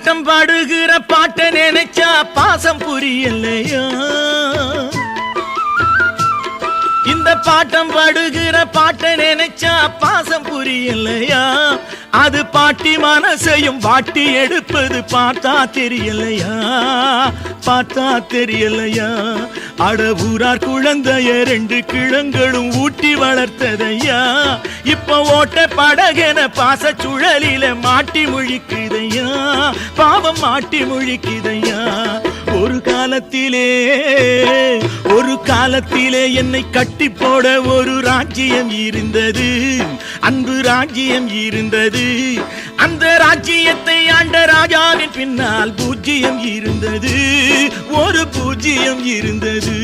bottom பாடுகிற பாட்ட நினைச்சா பாசம் புரியலையா இந்த பாட்டம் பாடுகிற பாட்ட நினைச்சா பாசம் புரியலையா அது பாட்டி மனசையும் வாட்டி எடுப்பது பார்த்தா தெரியலையா பார்த்தா தெரியலையா அட ஊரார் குழந்தைய 2 கிழங்களும் ஊட்டி வளர்த்ததையா இப்ப ஓட்ட படகென பாச சுழலில மாட்டி முழிக்குதையா பாவம் மாட்டி முழிக்குதையா ஒரு காலத்திலே என்னை கட்டி போட ஒரு ராஜ்யம் இருந்தது அன்பு ராஜ்யம் இருந்தது அந்த ராஜ்யத்தை ஆண்ட ராஜாவின் பின்னால் பூஜ்யம் இருந்தது ஒரு பூஜ்யம் இருந்தது